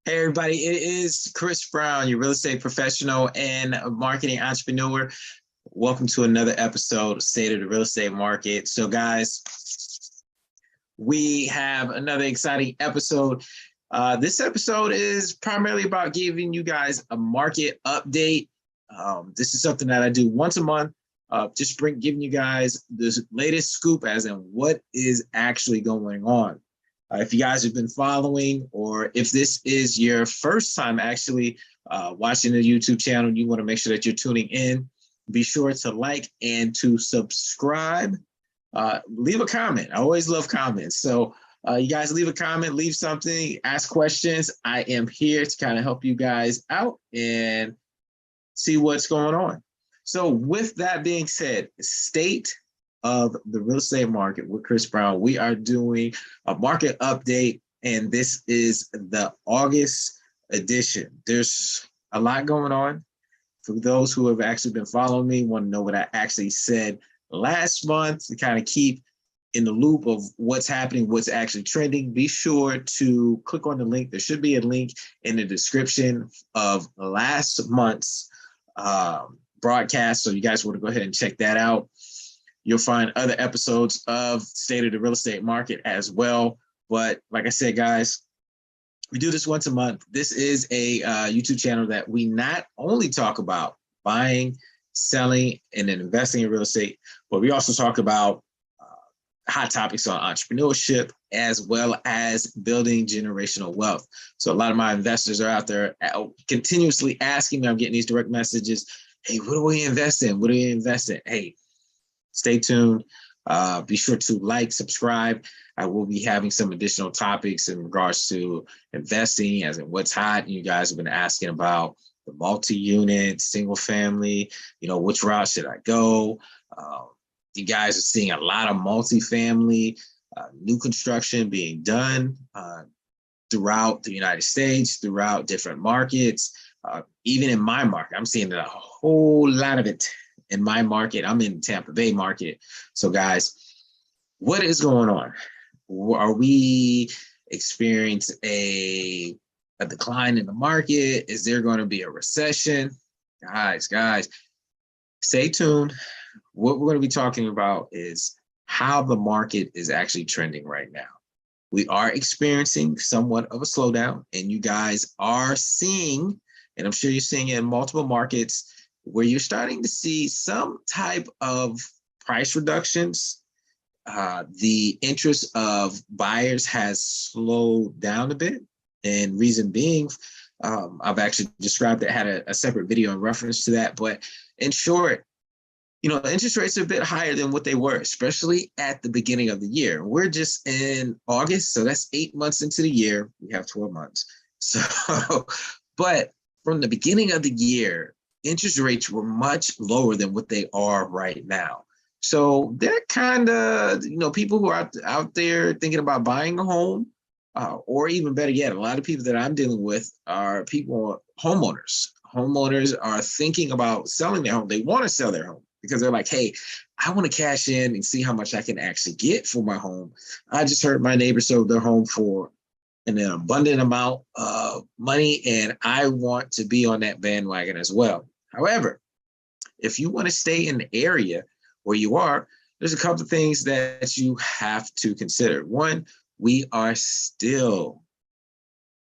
Hey everybody, it is Chris Brown, your real estate professional and marketing entrepreneur. Welcome to another episode of State of the Real Estate Market. So guys, we have another exciting episode. This episode is primarily about giving you guys a market update. This is something that I do once a month, giving you guys the latest scoop as in what is actually going on. If you guys have been following, or if this is your first time actually watching the YouTube channel, you want to make sure that you're tuning in. Be sure to like and to subscribe. Leave a comment. I always love comments. So you guys leave a comment, leave something, ask questions. I am here to kind of help you guys out and see what's going on. So with that being said, state of the real estate market with Chris Brown. We are doing a market update, and this is the August edition. There's a lot going on. For those who have actually been following me, want to know what I actually said last month to kind of keep in the loop of what's happening, what's actually trending. Be sure to click on the link. There should be a link in the description of last month's broadcast. So you guys want to go ahead and check that out. You'll find other episodes of State of the Real Estate Market as well. But like I said, guys, we do this once a month. This is a YouTube channel that we not only talk about buying, selling, and then investing in real estate, but we also talk about hot topics on entrepreneurship as well as building generational wealth. So a lot of my investors are out there continuously asking me, I'm getting these direct messages, hey, what do we invest in? What do we invest in? Hey, stay tuned. Be sure to like, subscribe. I will be having some additional topics in regards to investing, as in what's hot. You guys have been asking about the multi-unit, single family, which route should I go? You guys are seeing a lot of multi-family, new construction being done throughout the United States, throughout different markets. Even in my market, I'm seeing a whole lot of it. In my market, I'm in the Tampa Bay market. So guys, what is going on? Are we experiencing a decline in the market? Is there going to be a recession? Guys, stay tuned. What we're going to be talking about is how the market is actually trending right now. We are experiencing somewhat of a slowdown, and you guys are seeing, and I'm sure you're seeing it in multiple markets, where you're starting to see some type of price reductions. The interest of buyers has slowed down a bit. And reason being, I've actually described it, had a separate video in reference to that. But in short, the interest rates are a bit higher than what they were, especially at the beginning of the year. We're just in August, so that's 8 months into the year. We have 12 months. So, but from the beginning of the year, interest rates were much lower than what they are right now. So they're kind of, people who are out there thinking about buying a home, or even better yet, a lot of people that I'm dealing with are homeowners. Homeowners are thinking about selling their home. They want to sell their home because they're like, hey, I want to cash in and see how much I can actually get for my home. I just heard my neighbor sold their home for an abundant amount of money, and I want to be on that bandwagon as well. However, if you want to stay in the area where you are, there's a couple of things that you have to consider. One, we are still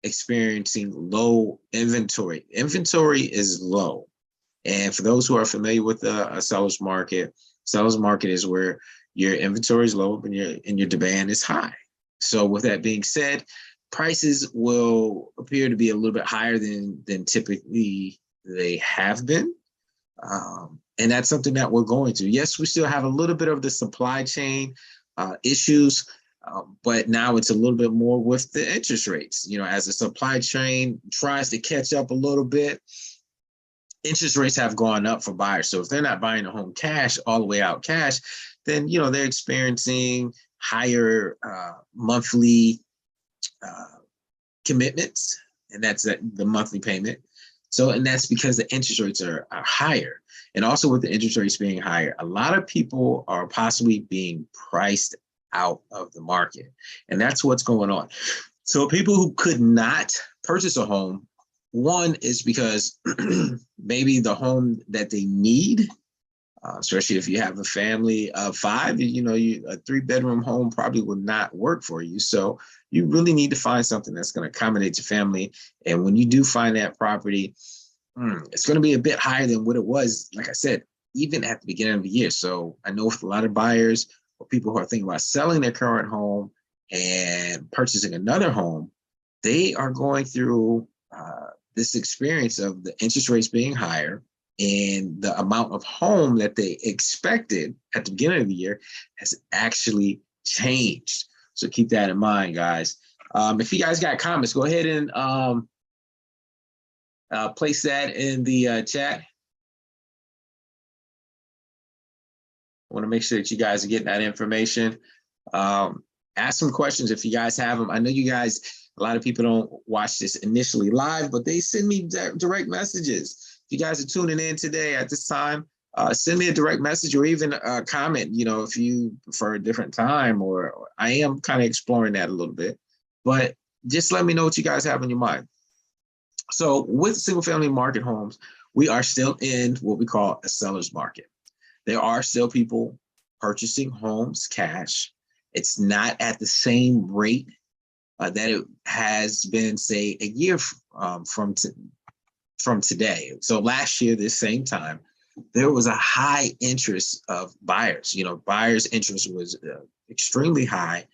experiencing low inventory. Inventory is low. And for those who are familiar with a seller's market is where your inventory is low and your demand is high. So with that being said, prices will appear to be a little bit higher than typically they have been. And that's something that we're going through. Yes, we still have a little bit of the supply chain issues, but now it's a little bit more with the interest rates. As the supply chain tries to catch up a little bit, interest rates have gone up for buyers. So if they're not buying a home cash, all the way out cash, then, they're experiencing higher monthly commitments, and that's the monthly payment. So, and that's because the interest rates are higher. And also with the interest rates being higher, a lot of people are possibly being priced out of the market. And that's what's going on. So people who could not purchase a home. One is because maybe the home that they need, especially if you have a family of 5, a 3-bedroom home probably will not work for you. So you really need to find something that's going to accommodate your family. And when you do find that property, it's going to be a bit higher than what it was, like I said, even at the beginning of the year. So I know for a lot of buyers or people who are thinking about selling their current home and purchasing another home, they are going through this experience of the interest rates being higher, and the amount of home that they expected at the beginning of the year has actually changed. So keep that in mind, guys. If you guys got comments, go ahead and place that in the chat. I want to make sure that you guys are getting that information. Ask some questions if you guys have them. I know you guys, a lot of people don't watch this initially live, but they send me direct messages. If you guys are tuning in today at this time, send me a direct message or even a comment, if you prefer a different time, or I am kind of exploring that a little bit, but just let me know what you guys have in your mind. So with single family market homes, we are still in what we call a seller's market. There are still people purchasing homes cash. It's not at the same rate that it has been, say, a year from today. So last year, this same time, there was a high interest of buyers. Buyers' interest was extremely high,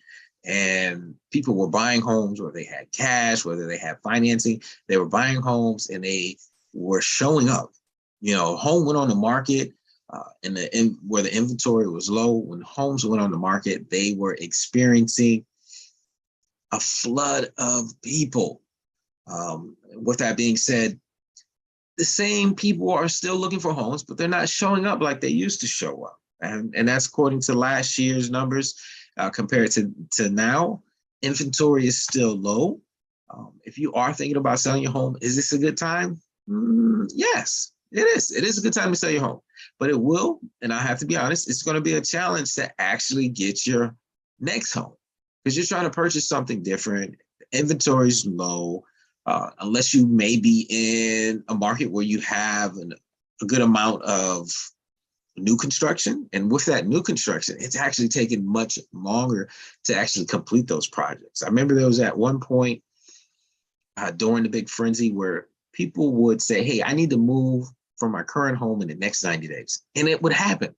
and people were buying homes where they had cash, whether they had financing. They were buying homes and they were showing up. Home went on the market where the inventory was low. When homes went on the market, they were experiencing a flood of people. With that being said, the same people are still looking for homes, but they're not showing up like they used to show up. And that's according to last year's numbers compared to now. Inventory is still low. If you are thinking about selling your home, is this a good time? Yes, it is. It is a good time to sell your home, but it will, and I have to be honest, it's going to be a challenge to actually get your next home because you're trying to purchase something different. Inventory is low. Unless you may be in a market where you have a good amount of new construction. And with that new construction, it's actually taken much longer to actually complete those projects. I remember there was at one point during the big frenzy where people would say, hey, I need to move from my current home in the next 90 days. And it would happen.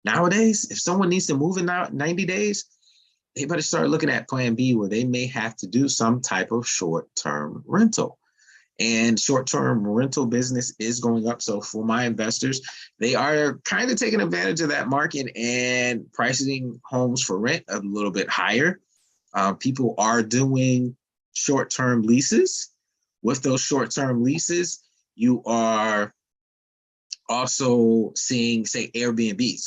Nowadays, if someone needs to move in 90 days, they better start looking at plan B, where they may have to do some type of short-term rental. And short-term rental business is going up. So for my investors, they are kind of taking advantage of that market and pricing homes for rent a little bit higher. People are doing short-term leases. With those short-term leases, you are also seeing, say, Airbnbs.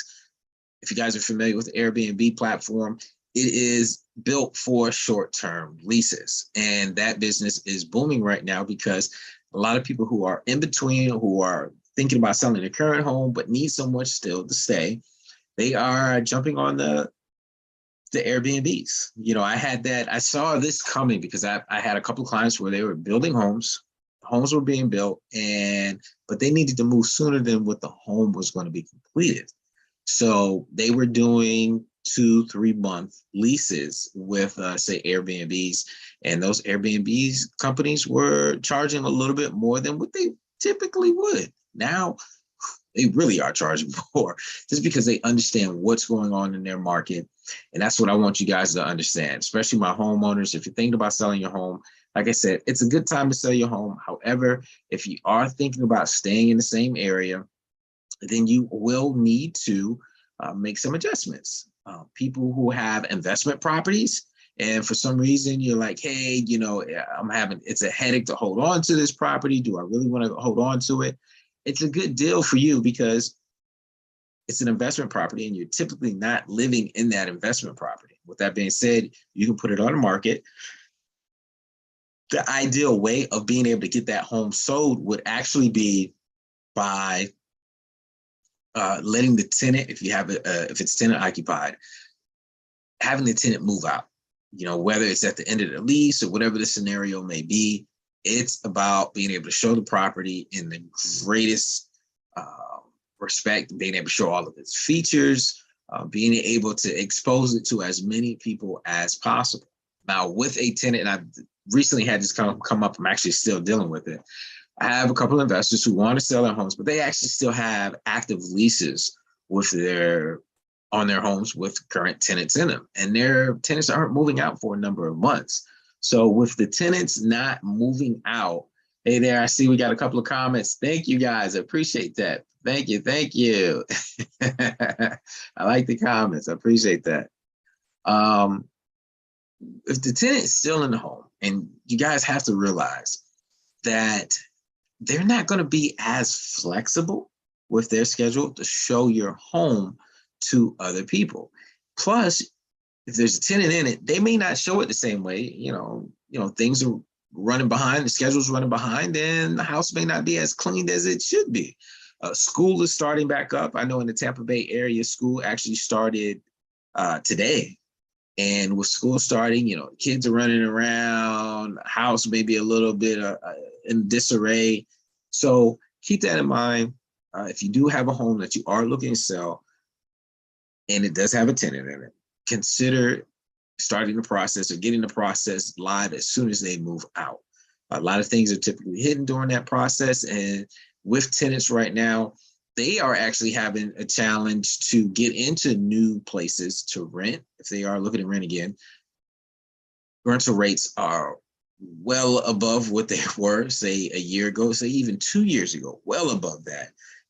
If you guys are familiar with the Airbnb platform, it is built for short-term leases. And that business is booming right now because a lot of people who are in between, who are thinking about selling their current home, but need somewhere still to stay, they are jumping on the Airbnbs. I saw this coming because I had a couple of clients where they were building homes. Homes were being built, but they needed to move sooner than what the home was going to be completed. So they were doing 2-3 month leases with say Airbnbs, and those Airbnbs companies were charging a little bit more than what they typically would. Now they really are charging more just because they understand what's going on in their market. And that's what I want you guys to understand, especially my homeowners. If you're thinking about selling your home, like I said, it's a good time to sell your home. However, if you are thinking about staying in the same area, then you will need to make some adjustments. People who have investment properties, and for some reason you're like, hey, it's a headache to hold on to this property. Do I really want to hold on to it? It's a good deal for you because it's an investment property and you're typically not living in that investment property. With that being said, you can put it on the market. The ideal way of being able to get that home sold would actually be by letting the tenant, if it's tenant occupied, having the tenant move out, whether it's at the end of the lease or whatever the scenario may be, It's about being able to show the property in the greatest respect, being able to show all of its features, being able to expose it to as many people as possible. Now, with a tenant, and I recently had this come up, I'm actually still dealing with it. I have a couple of investors who want to sell their homes, but they actually still have active leases with on their homes with current tenants in them, and their tenants aren't moving out for a number of months. So with the tenants not moving out, hey there, I see we got a couple of comments. Thank you guys, I appreciate that. Thank you, thank you. I like the comments, I appreciate that. If the tenant is still in the home, and you guys have to realize that they're not going to be as flexible with their schedule to show your home to other people. Plus, if there's a tenant in it, they may not show it the same way. Things are running behind, the schedule's running behind, and the house may not be as cleaned as it should be. School is starting back up. I know in the Tampa Bay area, school actually started today. And with school starting, kids are running around, house may be a little bit in disarray. So keep that in mind. If you do have a home that you are looking to sell, and it does have a tenant in it, consider starting the process or getting the process live as soon as they move out. A lot of things are typically hidden during that process. And with tenants right now, they are actually having a challenge to get into new places to rent. If they are looking to rent again, rental rates are well above what they were, say, a year ago, say even 2 years ago, well above that.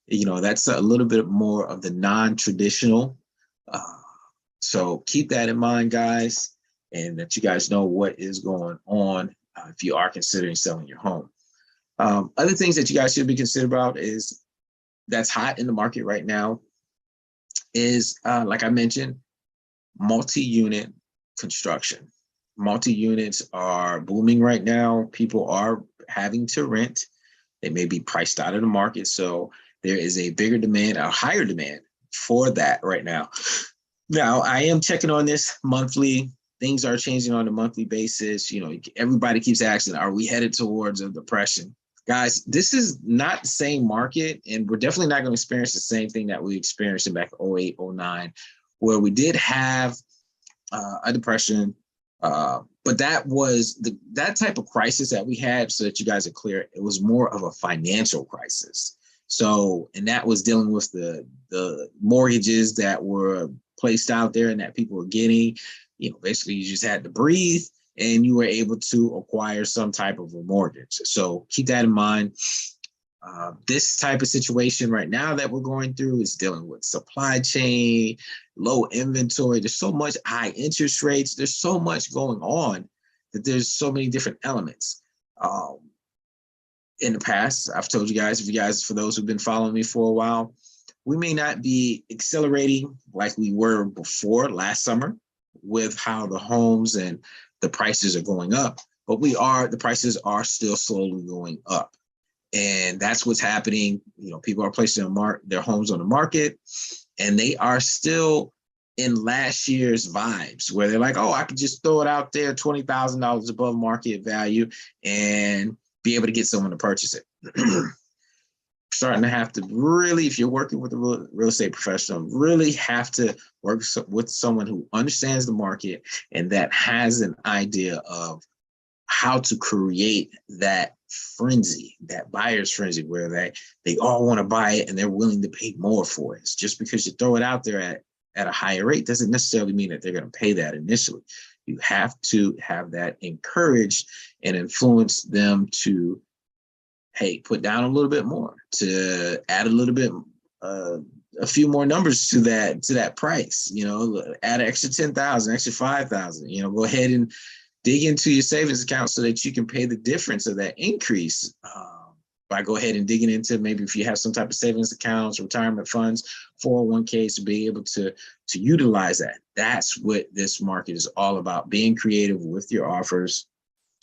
That's a little bit more of the non-traditional. So keep that in mind, guys, and that you guys know what is going on if you are considering selling your home. Other things that you guys should be considered about is that's hot in the market right now is, like I mentioned, multi-unit construction. Multi-units are booming right now. People are having to rent. They may be priced out of the market. So there is a bigger demand, a higher demand for that right now. Now, I am checking on this monthly. Things are changing on a monthly basis. Everybody keeps asking, are we headed towards a depression? Guys, this is not the same market, and we're definitely not going to experience the same thing that we experienced in back in 08, 09, where we did have a depression. But that was that type of crisis that we had, so that you guys are clear, it was more of a financial crisis. So, and that was dealing with the mortgages that were placed out there and that people were getting. Basically you just had to breathe and you were able to acquire some type of a mortgage. So keep that in mind. This type of situation right now that we're going through is dealing with supply chain, low inventory. There's so much high interest rates. There's so much going on that there's so many different elements. In the past, I've told you guys, for those who've been following me for a while, we may not be accelerating like we were before last summer with how the homes and the prices are going up, but the prices are still slowly going up. And that's what's happening. People are placing their homes on the market, and they are still in last year's vibes where they're like, oh, I could just throw it out there $20,000 above market value and be able to get someone to purchase it. Starting to have to really, if you're working with a real estate professional, really have to work with someone who understands the market and that has an idea of how to create that frenzy, that buyer's frenzy, where they all want to buy it and they're willing to pay more for it. It's just because you throw it out there at a higher rate doesn't necessarily mean that they're going to pay that initially. You have to have that encouraged and influence them to, hey, put down a little bit more, to add a little bit, a few more numbers to that price. Add an extra 10,000, extra 5,000. Go ahead and dig into your savings account so that you can pay the difference of that increase by go ahead and digging into, maybe if you have some type of savings accounts, retirement funds, 401ks, to be able to utilize that. That's what this market is all about, being creative with your offers.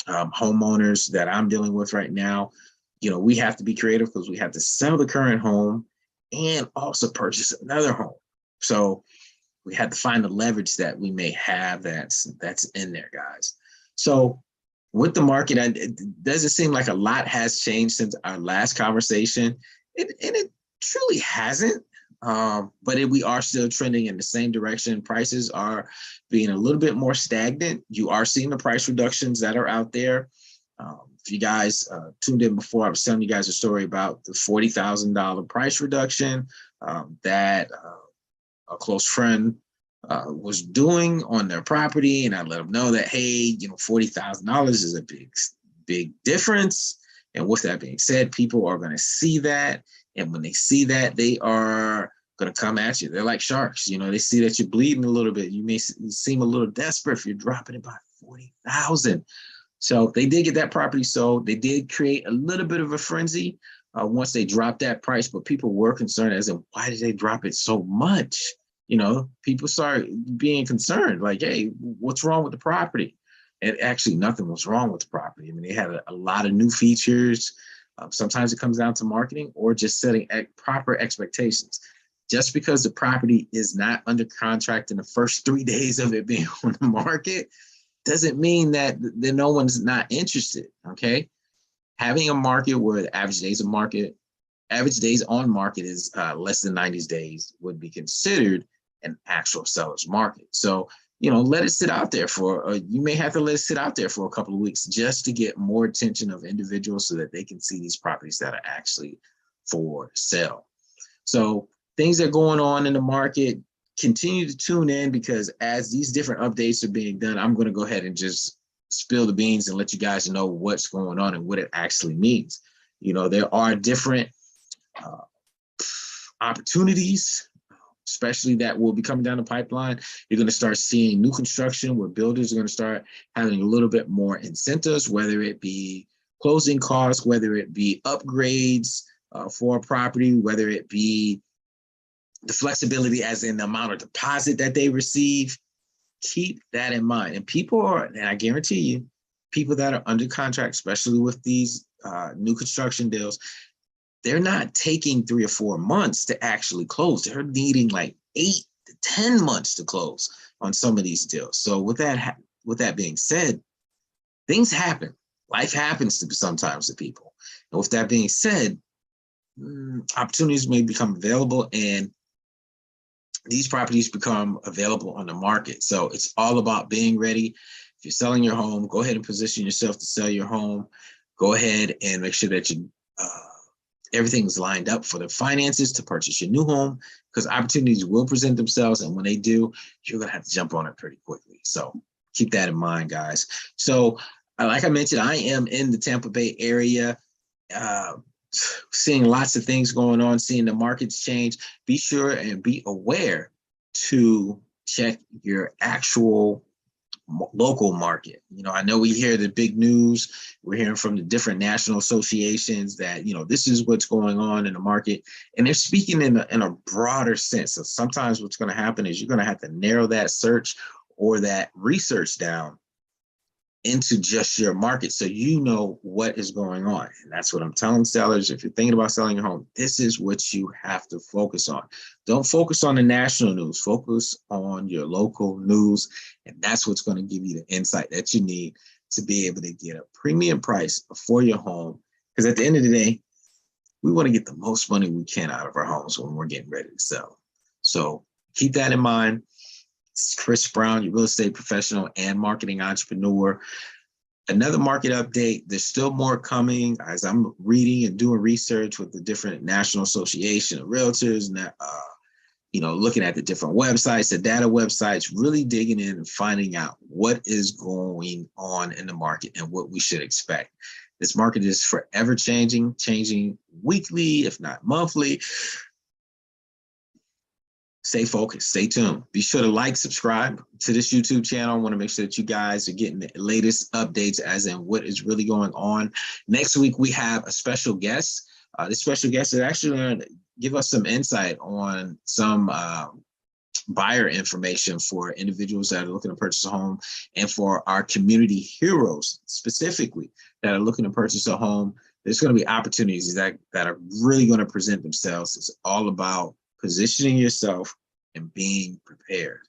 Homeowners that I'm dealing with right now, we have to be creative because we have to sell the current home and also purchase another home. So we have to find the leverage that we may have that's in there, guys. So with the market, it doesn't seem like a lot has changed since our last conversation. And it truly hasn't. But we are still trending in the same direction. Prices are being a little bit more stagnant. You are seeing the price reductions that are out there. If you guys tuned in before, I was telling you guys a story about the $40,000 price reduction that a close friend was doing on their property, and I let them know that, hey, $40,000 is a big difference. And with that being said, people are going to see that, and when they see that, they are going to come at you. They're like sharks. They see that you're bleeding a little bit. You may seem a little desperate if you're dropping it by 40,000. So they did get that property sold. They did create a little bit of a frenzy once they dropped that price, but people were concerned as in, why did they drop it so much? People started being concerned, like, hey, what's wrong with the property? And actually nothing was wrong with the property. I mean, they had a lot of new features. Sometimes it comes down to marketing or just setting proper expectations. Just because the property is not under contract in the first 3 days of it being on the market doesn't mean that no one's not interested, okay? Having a market where the average days on market is less than 90 days would be considered an actual seller's market. So, let it sit out there you may have to let it sit out there for a couple of weeks just to get more attention of individuals so that they can see these properties that are actually for sale. So things that are going on in the market, continue to tune in, because as these different updates are being done, I'm going to go ahead and just spill the beans and let you guys know what's going on and what it actually means. There are different opportunities, especially that will be coming down the pipeline. You're going to start seeing new construction where builders are going to start having a little bit more incentives, whether it be closing costs, whether it be upgrades for a property, whether it be the flexibility as in the amount of deposit that they receive. Keep that in mind. And I guarantee you, people that are under contract, especially with these new construction deals, they're not taking 3 or 4 months to actually close. They're needing like 8 to 10 months to close on some of these deals. So with that being said, things happen. Life happens sometimes to people. And with that being said, opportunities may become available, and these properties become available on the market. So it's all about being ready. If you're selling your home, go ahead and position yourself to sell your home. Go ahead and make sure that everything's lined up for the finances to purchase your new home, because opportunities will present themselves. And when they do, you're going to have to jump on it pretty quickly. So keep that in mind, guys. So like I mentioned, I am in the Tampa Bay area. Seeing lots of things going on, seeing the markets change. Be sure and be aware to check your actual local market. I know we hear the big news. We're hearing from the different national associations that, this is what's going on in the market, and they're speaking in a broader sense. So sometimes what's going to happen is you're going to have to narrow that search or that research down into just your market so you know what is going on. And that's what I'm telling sellers. If you're thinking about selling your home, this is what you have to focus on. Don't focus on the national news. Focus on your local news. And that's what's going to give you the insight that you need to be able to get a premium price for your home. Because at the end of the day, we want to get the most money we can out of our homes when we're getting ready to sell. So keep that in mind. It's Chris Brown, your real estate professional and marketing entrepreneur. Another market update. There's still more coming as I'm reading and doing research with the different national association of realtors, looking at the different websites, the data websites, really digging in and finding out what is going on in the market and what we should expect. This market is forever changing weekly, if not monthly. Stay focused, stay tuned. Be sure to like, subscribe to this YouTube channel. I want to make sure that you guys are getting the latest updates as in what is really going on. Next week, we have a special guest. This special guest is actually going to give us some insight on some buyer information for individuals that are looking to purchase a home, and for our community heroes specifically that are looking to purchase a home. There's going to be opportunities that are really going to present themselves. It's all about positioning yourself and being prepared.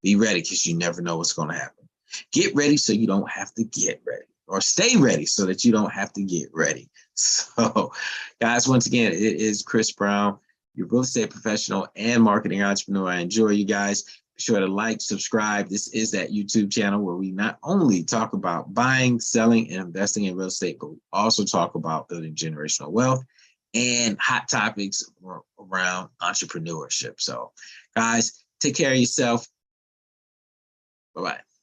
Be ready, because you never know what's going to happen. Get ready so you don't have to get ready. or stay ready so that you don't have to get ready. So, guys, once again, it is Chris Brown, your real estate professional and marketing entrepreneur. I enjoy you guys. Be sure to like, subscribe. This is that YouTube channel where we not only talk about buying, selling, and investing in real estate, but we also talk about building generational wealth and hot topics around entrepreneurship. So, guys, take care of yourself. Bye-bye.